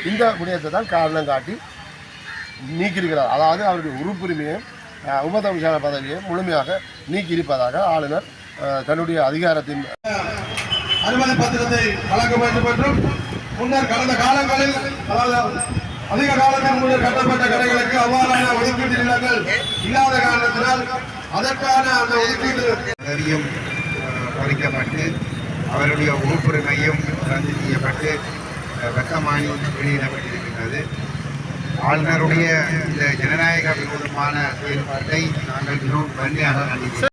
இந்த விடயத்தை தான் காரணம் காட்டி நீக்கியிருக்கிறார். அதாவது அவருடைய உறுப்புரிமையும் உபதவிசார பதவியை முழுமையாக நீக்கி இருப்பதாக ஆளுநர் தன்னுடைய அதிகாரத்தின் அனுமதி பத்திரத்தை வழங்க வேண்டும் என்றும் முன்னர் கடந்த காலங்களில் அதிக காலத்தில் முன்னர் கட்டப்பட்ட கடைகளுக்கு அவ்வாறான ஒதுக்கீட்டு நிலங்கள் இல்லாத காரணத்தினால் அதற்கான அந்த ஒதுக்கீட்டு பறிக்கப்பட்டு அவருடைய உறுப்புரிமையும் ரத்து செய்யப்பட்டு வர்த்தமானி வெளியிடப்பட்டிருக்கிறது. ஆளுநருடைய இந்த ஜனநாயக விரோதமான செயல்பாட்டை நாங்கள் மிகவும் வன்மையாக கண்டிக்கிறோம்.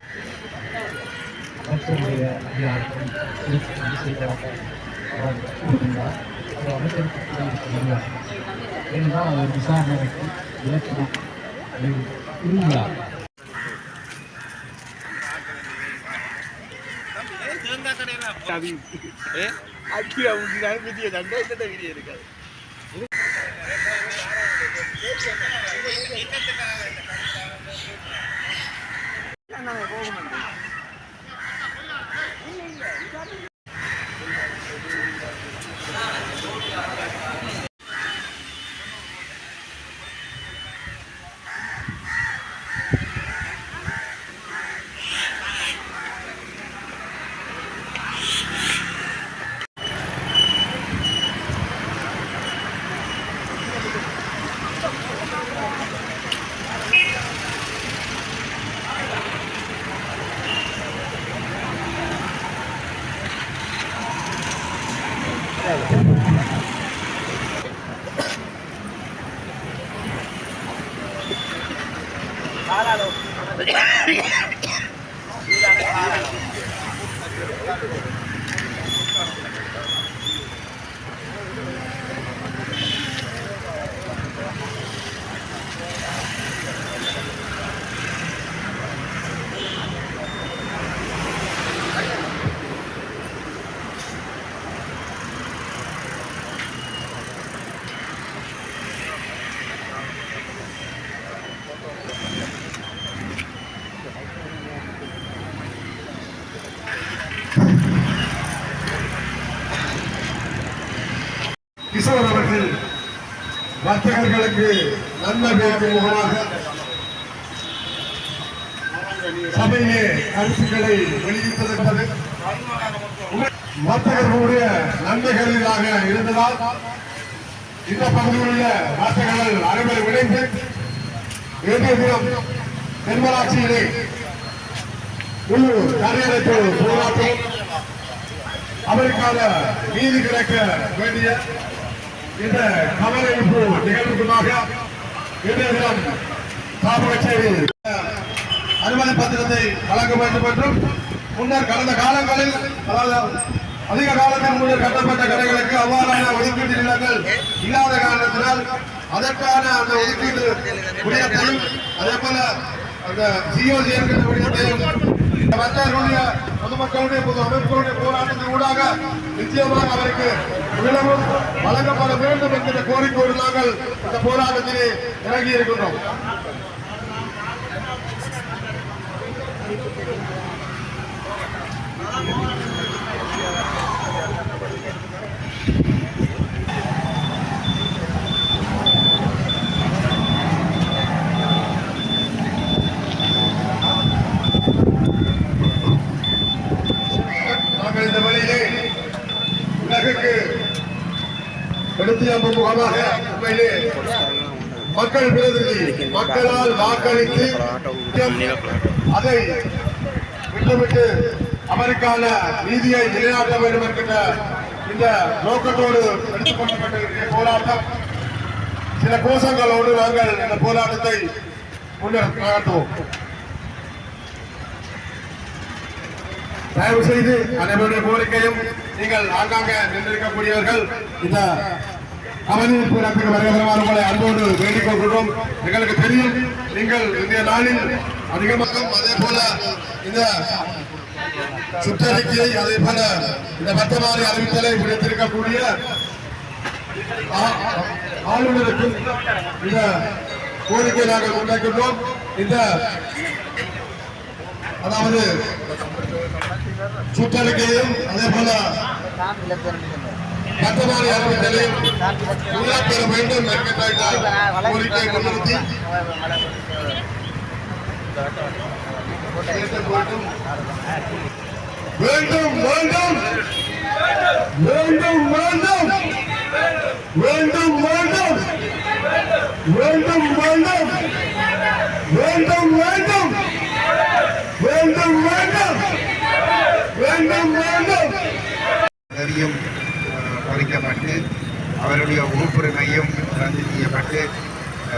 கிஷோர் அவர்கள் வர்த்தகர்களுக்கு நன்மை பயக்கும் முகமாக சபையிலே கருத்துக்களை வெளியிட்டது வர்த்தகர்களுடைய நன்மைகளிலாக இருந்ததால் இந்த பகுதியில் உள்ள வர்த்தகர்கள் அனைவரும் இணைந்து இன்றைய தினம் தென்மராட்சியிலே உள்ளூர் தரையடைப்பு போராட்டம் அவருக்கான நீதி கிடைக்க வேண்டிய இந்த கவலைப்பு நிகழ்வுக்குமாக இன்றைய தினம் காப்பகச்சேரி அனுமதி பத்திரத்தை வழங்க வேண்டும் என்றும் முன்னர் கடந்த காலங்களில் அதிக காலத்தில் முன்னர் கட்டப்பட்ட கடைகளுக்கு அவ்வாறான ஒதுக்கீட்டு நிலங்கள் இல்லாத காரணத்தினால் அதற்கான அந்த ஒதுக்கீட்டு விடயத்தையும் அதே போல அந்த சிஓசி என்கிற விடயத்தையும் வர்த்தகர்களுடைய பொதுமக்களுடைய பொது அமைப்புகளுடைய போராட்டத்தின் ஊடாக நிச்சயமாக அவருக்கு விளம்பரம் வழங்கப்பட வேண்டும் என்கிற கோரிக்கையோடு நாங்கள் இந்த போராட்டத்திலே இறங்கி இருக்கின்றோம். நாங்கள் இந்த வழியிலே உலகுக்கு எடுத்து முகமாக உண்மையிலே மக்கள் பிரதிநிதி மக்களால் வாக்களித்து அதை விட்டுவிட்டு அவருக்கான நீதியை நிலைநாட்ட வேண்டும் என்கின்ற இந்த நோக்கத்தோடு எடுத்துக் கொள்ளப்பட்ட போராட்டம் சில கோஷங்களோடு நாங்கள் இந்த போராட்டத்தை முன்னெடுத்துவோம். தயவு செய்து அனைவருடைய கோரிக்கையும் நீங்கள் ஆங்காங்க நின்றிருக்கக்கூடியவர்கள் இந்த அவனிப்பு இடத்துக்கு வருகிறவாறு உங்களை அன்போடு வேண்டிக் கொள்கிறோம். எங்களுக்கு தெரியும் நீங்கள் இந்திய நாளில் அதிகமாக அதே போல இந்த சுற்றறிக்கையை அதே போல இந்த வர்த்தமானி அறிவித்தலை விடுத்திருக்கக்கூடிய ஆளுநருக்கும் இந்த கோரிக்கை நாங்கள் முன்வைக்கின்றோம். இந்த அதாவது சுற்றறிக்கையும் அதே போல கட்டுமான ஏற்படுத்தலையும் உள்ளாப்பெற வேண்டும் என்கின்ற கோரிக்கை முன்னிறுத்தி வேண்டும் வேண்டும் வேண்டும் வேண்டும் வேண்டும் வேண்டும் வேண்டும் வேண்டும் வேண்டும் வேண்டும் வேண்டும் வேண்டும் வேண்டும் வேண்டும் பதவியும் பறிக்கப்பட்டு அவருடைய உறுப்புரிமையும் ரத்து செய்யப்பட்டு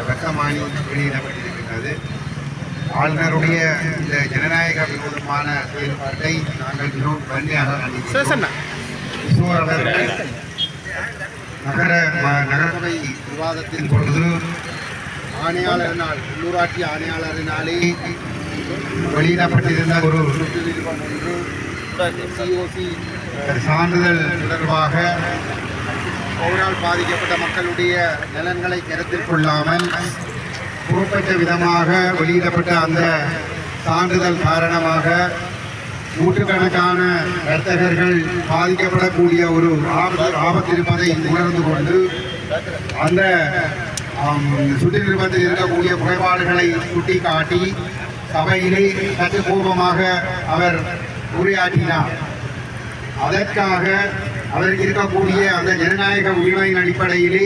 வெக்கமானி வெளியிடப்பட்டிருக்கின்றது. ஆளுநருடைய இந்த ஜனநாயக விரோதமான செயல்பாட்டை நாங்கள் மிகவும் வன்மையாக கண்டிக்கிறோம். கிஷோர் அவர்கள் நகரசபை விவாதத்தின் பொழுது ஆணையாளரினால் உள்ளூராட்சி ஆணையாளரினாலே வெளியிடப்பட்டிருந்த ஒரு சிஓசி சான்றிதழ் தொடர்பாக போரால் பாதிக்கப்பட்ட மக்களுடைய நலன்களை கருத்தில் கொள்ளாமல் குறிப்பிட்ட விதமாக வெளியிடப்பட்ட அந்த சான்றிதழ் காரணமாக நூற்றுக்கணக்கான வர்த்தகர்கள் பாதிக்கப்படக்கூடிய ஒரு ஆபத்து இருப்பதை உணர்ந்து கொண்டு அந்த சுற்றுநிறுவனத்தில் இருக்கக்கூடிய குறைபாடுகளை சுட்டிக்காட்டி சபையிலே சட்டபூர்வமாக அவர் உரையாற்றினார். அதற்காக அதற்கு இருக்கக்கூடிய அந்த ஜனநாயக உரிமையின் அடிப்படையிலே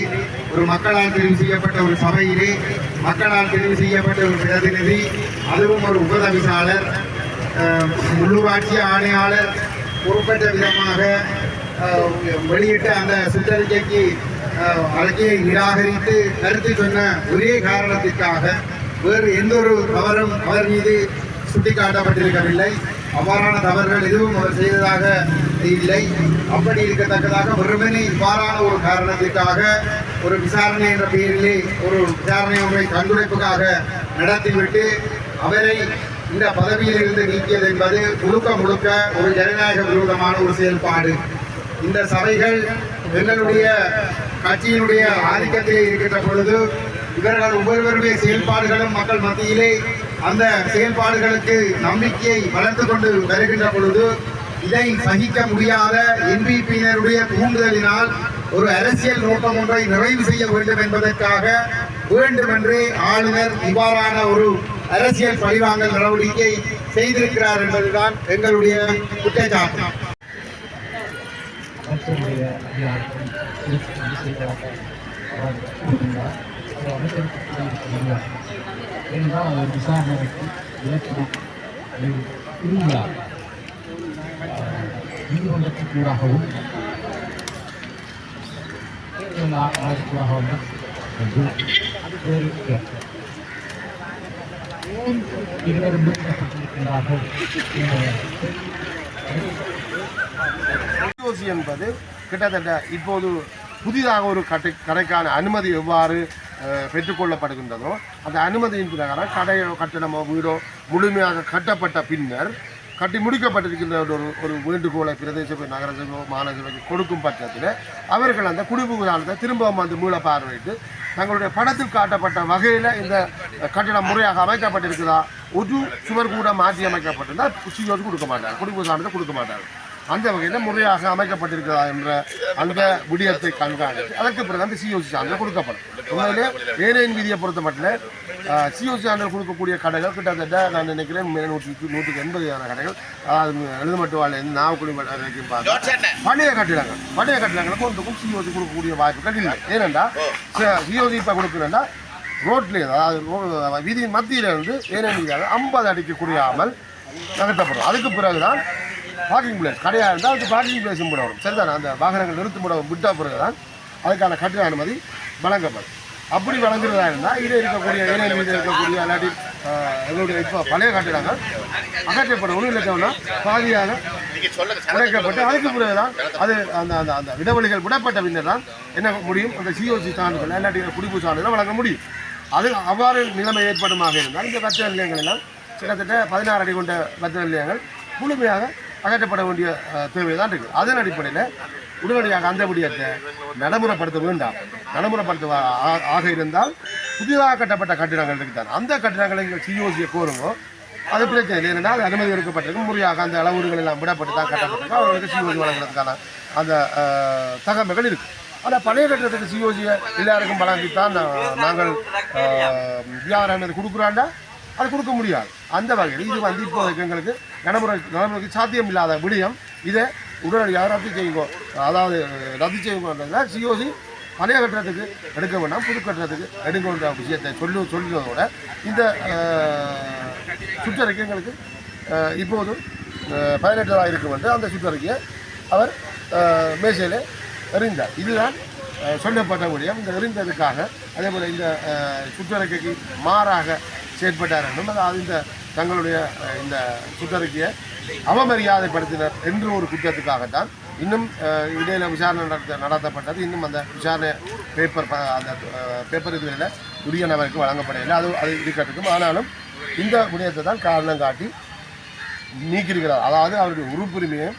ஒரு மக்களால் தெரிவு செய்யப்பட்ட ஒரு சபையிலே மக்களால் தெரிவு செய்யப்பட்ட ஒரு பிரதிநிதி, அதுவும் ஒரு உபதவிசாளர், உள்ளூராட்சி ஆணையாளர் பொறுப்பற்ற விதமாக வெளியிட்ட அந்த சுற்றறிக்கைக்கு அறிக்கையை நிராகரித்து கருத்து சொன்ன ஒரே காரணத்திற்காக வேறு எந்த ஒரு தவறும் அவர் மீது சுட்டிக்காட்டப்பட்டிருக்கவில்லை. அவ்வாறான தவறுகள் எதுவும் அவர் செய்ததாக இல்லை. அப்படி இருக்கத்தக்கதாக வெறுமனே இவ்வாறான ஒரு காரணத்திற்காக ஒரு விசாரணை என்ற பெயரிலே ஒரு விசாரணை ஒன்றை கண்டுரைப்புக்காக நடத்திவிட்டு அவரை இந்த பதவியில் இருந்து நீக்கியது என்பது முழுக்க ஒரு ஜனநாயக விரோதமான ஒரு செயல்பாடு. இந்த சபைகள் எங்களுடைய கட்சியினுடைய ஆதிக்கத்திலே இருக்கின்ற பொழுது இவர்கள் ஒவ்வொருவருடைய செயல்பாடுகளும் மக்கள் மத்தியிலே அந்த செயல்பாடுகளுக்கு நம்பிக்கையை வளர்த்து கொண்டு வருகின்ற பொழுது இதை சகிக்க முடியாத என்பிபியினருடைய தூண்டுதலினால் ஒரு அரசியல் நோக்கம் ஒன்றை நிறைவு செய்ய வேண்டும் என்பதற்காக வேண்டுமென்றே ஆளுநர் இவ்வாறான ஒரு அரசியல் பழிவாங்கல் நடவடிக்கை செய்திருக்கிறார் என்பதுதான் எங்களுடைய குற்றச்சாட்டு. நீதிமன்றத்திற்குள்ளாகவும் இருவரும் மீட்கப்பட்டிருக்கின்றார்கள். என்பது கிட்டத்தட்ட இப்போது புதிதாக ஒரு கடைக்கான அனுமதி எவ்வாறு பெற்றுக்கொள்ளப்படுகின்றதோ அந்த அனுமதியின் பிரகாரம் கட்டடமோ வீடோ முழுமையாக கட்டப்பட்ட பின்னர் கட்டி முடிக்கப்பட்டிருக்கின்ற ஒரு வேண்டுகோளை பிரதேச நகரசபை மாநகரசபைக்கு கொடுக்கும் பட்சத்தில் அவர்கள் அந்த குடிபுகுதானத்தை திரும்பவும் வந்து மீள பார்வையிட்டு தங்களுடைய படத்தில் காட்டப்பட்ட வகையில் இந்த கட்டிடம் முறையாக அமைக்கப்பட்டிருக்குதா, ஒரு சுவர் கூட மாற்றி அமைக்கப்பட்டிருந்தால் சிஓசி கொடுக்க மாட்டார், குடிபுகுதானத்தை கொடுக்க மாட்டார். அந்த வகையில் முறையாக அமைக்கப்பட்டிருக்கிறதா என்ற அந்த விடயத்தை கண்காணித்து அதற்கு பிறகு அந்த சிஓசி சான்றிதழ் கொடுக்கப்படும். உண்மையிலே ஏனையின் விதியை பொறுத்த மட்டும் சிஓசி சான்றிதழ் கொடுக்கக்கூடிய கடைகள் கிட்டத்தட்ட நான் நினைக்கிறேன் 180 கடைகள், அதாவது எழுதுமட்டு வாழ் நாவக்குடி வரைக்கும் பார்த்து பழைய கட்டிடங்களுக்கு ஒன்றுக்கும் சிஓசி கொடுக்கக்கூடிய வாய்ப்புகள் இல்லை. ஏனென்றால் சிஓசி இப்போ கொடுக்குறேன்னா ரோட்லேயே, அதாவது வீதியின் மத்தியில் இருந்து ஏனையின் வீதியாக 50 அடிக்கு குறையாமல் நகர்த்தப்படும். அதுக்கு பிறகுதான் பார்க்கிங் பிளேஸ் கடையாக இருந்தால் அதுக்கு பார்க்கிங் பிளேஸும் கூட வரும். சரிதானே? அந்த வாகனங்கள் நிறுத்தும் விட்ட பிறகு தான் அதுக்கான கட்டிட அனுமதி வழங்கப்படும். அப்படி வழங்குறதா இருந்தால் இதில் இருக்கக்கூடிய ஏனைய மீது இருக்கக்கூடிய இல்லாட்டி எங்களுடைய இப்போ பழைய கட்டிடங்கள் அகற்றப்படும். ஒன்றும் இல்லைன்னா பாதியாக உடைக்கப்பட்டு அதுக்கு பிறகு தான் அது அந்த அந்த அந்த இடைவெளிகள் விடப்பட்ட பின்னர் தான் என்ன முடியும், அந்த சிஓசி சான்றிதழ் இல்லாட்டி குடிப்பு சான்றிதழ் வழங்க முடியும். அது அவ்வாறு நிலைமை ஏற்படுமாக இருந்தால் இந்த கட்டிட நிலையங்கள் எல்லாம் கிட்டத்தட்ட 16 அடி கொண்ட கட்டிட நிலையங்கள் முழுமையாக அகற்றப்பட வேண்டிய தேவை தான் இருக்குது. அதன் அடிப்படையில் உடனடியாக அந்த விடயத்தை நடைமுறைப்படுத்த வேண்டாம். நடைமுறைப்படுத்த ஆக இருந்தால் புதிதாக கட்டப்பட்ட கட்டிடங்கள் இருக்குதான் அந்த கட்டிடங்களை சிஓசியை கோருங்க, அது பிரச்சனை இல்லை. ஏன்னா அது அனுமதி எடுக்கப்பட்டிருக்கும், முறையாக அந்த அளவுகள் எல்லாம் விடப்பட்டு தான் கட்டப்பட்டிருக்கு. அவர்களுக்கு சிஓஜி வழங்குறதுக்கான அந்த தகவல்கள் இருக்குது. ஆனால் பழைய கட்டடத்துக்கு சிஓஜியை எல்லாருக்கும் வழங்கித்தான் நாங்கள் வியாபாரம் கொடுக்குறாண்டா அது கொடுக்க முடியாது. அந்த வகையில் இது வந்து இப்போதைக்கு எங்களுக்கு நடைமுறைக்கு சாத்தியம் இல்லாத விடயம். இதை உடனடியாக ரத்து செய்வோம், அதாவது ரத்து செய்வோம்ன்றதுல சிஓசி பழைய கட்டடத்துக்கு எடுக்க வேண்டாம், புது கட்டடத்துக்கு எடுக்கின்ற விஷயத்தை சொல்லுவதோட இந்த சுற்றறிக்கை எங்களுக்கு இப்போது பயனற்றதாக இருக்கும் என்று அந்த சுற்றறிக்கையை அவர் மேசையில் எறிந்தார். இதுதான் சொல்லப்பட்ட முடியும். இந்த எறிந்ததுக்காக அதே போல் இந்த சுற்றறிக்கைக்கு மாறாக செயற்பட்டார் என்றும், அதாவது இந்த தங்களுடைய இந்த சுற்றறிக்கையை அவமரியாதைப்படுத்தினர் என்று ஒரு குற்றத்துக்காகத்தான் இன்னும் இடையில விசாரணை நடத்தப்பட்டது. இன்னும் அந்த விசாரணை அந்த பேப்பர் இதுகளில் உரிய நபருக்கு வழங்கப்படவில்லை. அது இருக்கட்டும். ஆனாலும் இந்த விடயத்தை தான் காரணம் காட்டி நீக்கியிருக்கிறார். அதாவது அவருடைய உறுப்புரிமையும்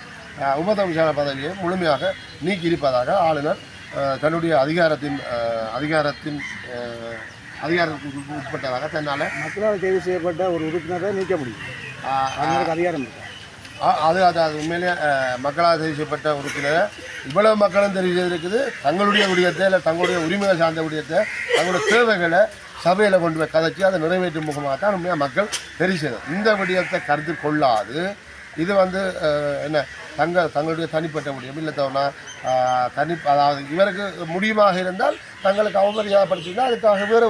உபதவிசாரணை பதவியை முழுமையாக நீக்கி இருப்பதாக ஆளுநர் தன்னுடைய அதிகாரத்துக்கு உட்பட்டதாக தன்னால் மக்களால் தேர்வு செய்யப்பட்ட ஒரு உறுப்பினரை நீக்க முடியும். அதிகாரம் இருக்கு. அது உண்மையிலே மக்களால் தெரிவு செய்யப்பட்ட உறுப்பினரை இவ்வளவு மக்களும் தெரிவு செய்திருக்குது. தங்களுடைய விடயத்தை இல்லை தங்களுடைய உரிமைகள் சார்ந்த விடயத்தை தங்களுடைய தேவைகளை சபையில் கொண்டு போய் கதைச்சி அதை நிறைவேற்றும் முகமாகத்தான் உண்மையாக மக்கள் தெரிவு செய்தது. இந்த விடயத்தை கருத்து கொள்ளாது இது வந்து என்ன தங்களுடைய தனிப்பட்ட முடியும் இல்லை தவறுனா அதாவது இவருக்கு முடியுமாக இருந்தால் தங்களுக்கு அவமரியாதைப்படுத்தினா அதுக்காக வேறு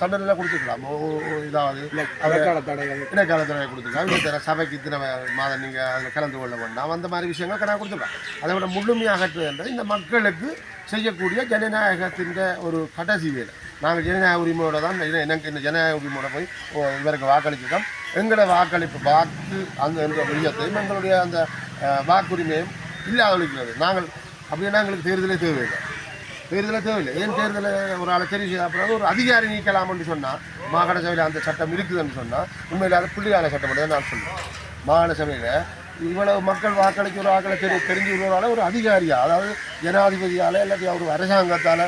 தண்டனை கொடுத்துக்கலாம். இதாவது இடைக்கால தடவை கொடுத்துருக்காங்க. சபைக்கு இத்தனை மாதம் நீங்கள் அதில் கலந்து கொள்ள வேண்டாம், அந்த மாதிரி விஷயங்கள் கணக்கு கொடுத்துருக்காங்க. அதை விட முழுமையாக அகற்றுவது இந்த மக்களுக்கு செய்யக்கூடிய ஜனநாயகத்தின் ஒரு கடைசி வேலை. நாங்கள் ஜனநாயக உரிமையோடு தான் எனக்கு இந்த ஜனநாயக உரிமையோட போய் இவருக்கு வாக்களிச்சிருக்கோம். எங்களோட வாக்கு அந்த என்ற விடயத்தையும் எங்களுடைய அந்த வாக்குரிமையும் இல்லாதொழிக்கிறது. நாங்கள் அப்படின்னா எங்களுக்கு தேர்தலே தேவையில்லை. ஏன் தேர்தலில் ஒரு ஆளை தெரிவு செய்ய அப்புறம் ஒரு அதிகாரி நீக்கலாம்னு சொன்னால் மாகாண சபையில் அந்த சட்டம் இருக்குதுன்னு சொன்னால் உண்மையில் அது புள்ளியான சட்டம் தான் நான் சொல்லுவேன். மாகாண சபையில் இவ்வளவு மக்கள் வாக்களிக்க ஒரு ஆக்களை தெரிஞ்சு விடுவதால ஒரு அதிகாரியாக, அதாவது ஜனாதிபதியால் இல்லாட்டி ஒரு அரசாங்கத்தால்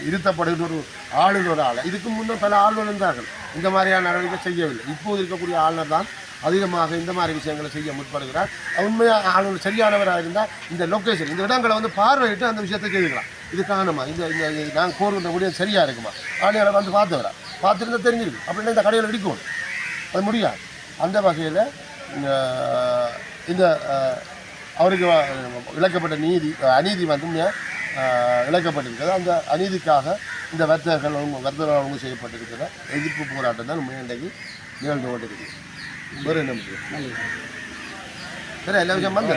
இருத்தப்படுகிற ஒரு ஆளுநரால் இதுக்கு முன்னே பல ஆளுநர் இருந்தார்கள் இந்த மாதிரியான நடவடிக்கை செய்யவில்லை. இப்போது இருக்கக்கூடிய ஆளுநர் தான் அதிகமாக இந்த மாதிரி விஷயங்களை செய்ய முற்படுகிறார். உண்மையாக ஆளுநர் சரியானவராக இருந்தால் இந்த லொக்கேஷன் இந்த இடங்களை வந்து பார்வையிட்டு அந்த விஷயத்தை செய்துக்கலாம். இது காணுமா இந்த நாங்கள் கோருகின்ற முடியும் சரியாக இருக்குமா ஆளுநரை வந்து பார்த்துருந்தா தெரிஞ்சிருக்கு. அப்படின்னா இந்த கடையில் இடிக்கணும், அது முடியாது. அந்த வகையில் இந்த அவருக்கு இழைக்கப்பட்ட அநீதி வந்து இழைக்கப்பட்டிருக்கிறது. அந்த அநீதிக்காக இந்த வர்த்தகர்கள் செய்யப்பட்டிருக்கிற எதிர்ப்பு போராட்டம் தான் உண்மையாக இன்றைக்கு நிகழ்ந்து கொண்டிருக்கு. வேறு என்ன முடியும்? சரி, எல்லா விஷயம் வந்து